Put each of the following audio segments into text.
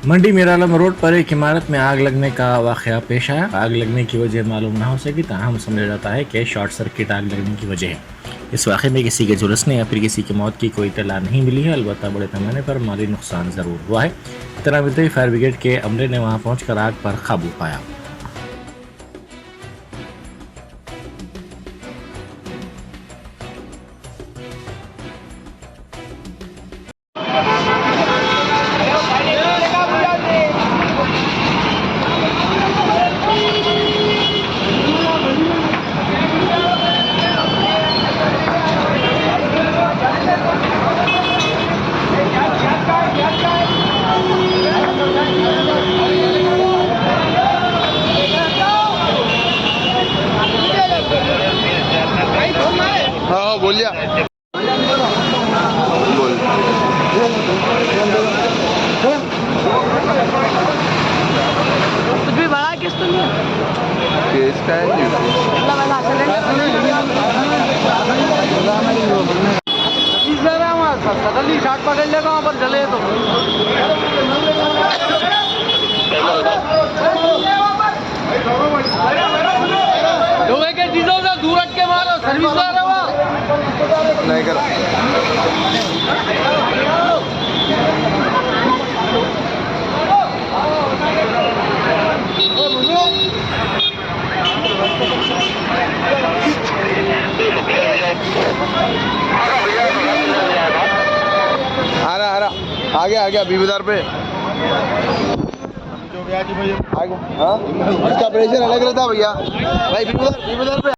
मंडी Miralam road पर एक इमारत में आग लगने का वाकया पेश आया। आग लगने की वजह मालूम न हो सकी, ताहम समझा जाता है कि शॉर्ट सर्किट आग लगने की वजह है। इस वाक़े में किसी के झुलसने या फिर किसी की मौत की कोई इत्तला नहीं मिली है। अलबत्ता बड़े पैमाने पर माली नुकसान ज़रूर हुआ है। इतना मिलते ही फायर ब्रिगेड के अमले ने वहाँ पहुँचकर आग पर काबू पाया। हाँ बोलिए बोल कुछ भी बड़ा किस तो नहीं केस का है सडनली शॉट पकड़ लेगा वहाँ पर जले तो के डीजल से दूर हट के मारो सर्विस आ रहा नहीं कर आ रहा आगे बीबीदार पे हाँ इसका प्रेशर अलग रहता भैया भाई बीबीदार पे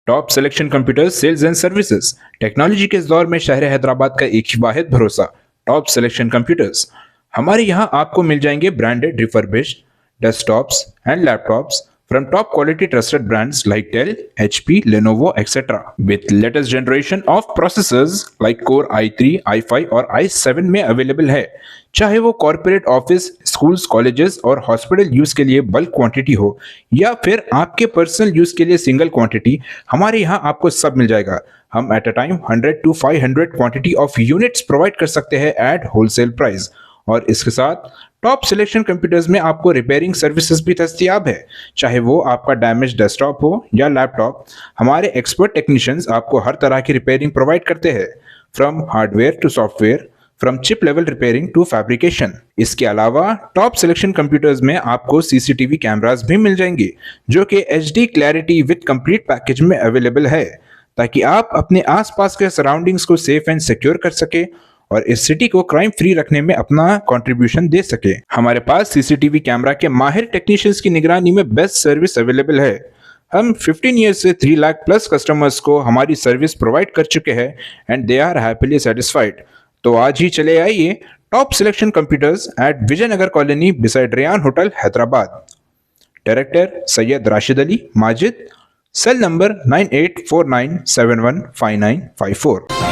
top selection computers sales and services. Technology के इस दौर में शहर हैदराबाद का एक ही वाहिद भरोसा टॉप सिलेक्शन कंप्यूटर्स। हमारे यहाँ आपको मिल जाएंगे branded refurbished desktops and laptops from top quality trusted brands like Dell, HP, Lenovo, etc. with latest generation of processors like Core i3, i5 और i7 में अवेलेबल है। चाहे वो कॉर्पोरेट ऑफिस, स्कूल्स, कॉलेजेस और हॉस्पिटल यूज के लिए bulk quantity हो या फिर आपके पर्सनल यूज के लिए सिंगल क्वांटिटी, हमारे यहाँ आपको सब मिल जाएगा। हम at a time 100 to 500 quantity of units provide कर सकते हैं एट होलसेल प्राइस। और इसके साथ टॉप सिलेक्शन कंप्यूटर्स में आपको रिपेयरिंग सर्विसेज भी दस्तियाब है। चाहे वो आपका डैमेज डेस्कटॉप हो या लैपटॉप, हमारे एक्सपर्ट टेक्नीशियंस आपको हर तरह की रिपेयरिंग प्रोवाइड करते हैं, from hardware to software, from chip level repairing to fabrication. इसके अलावा टॉप सिलेक्शन कंप्यूटर्स में आपको सीसीटीवी कैमरास भी मिल जाएंगे जो कि HD clarity with complete package में अवेलेबल है, ताकि आप अपने आसपास के सराउंडिंग्स को सेफ एंड सिक्योर कर सके और इस सिटी को क्राइम फ्री रखने में अपना कंट्रीब्यूशन दे सके। हमारे पास सीसीटीवी कैमरा के माहिर टेक्नीशियंस की निगरानी में बेस्ट सर्विस अवेलेबल है। हम 15 ईयर्स से 3 लाख प्लस कस्टमर्स को हमारी सर्विस प्रोवाइड कर चुके हैं and they are happily satisfied. तो आज ही चले आइए top selection computers at Vijayanagar colony beside Ryan hotel Hyderabad. Director Syed Rashid Ali Majid, cell number 9849715954।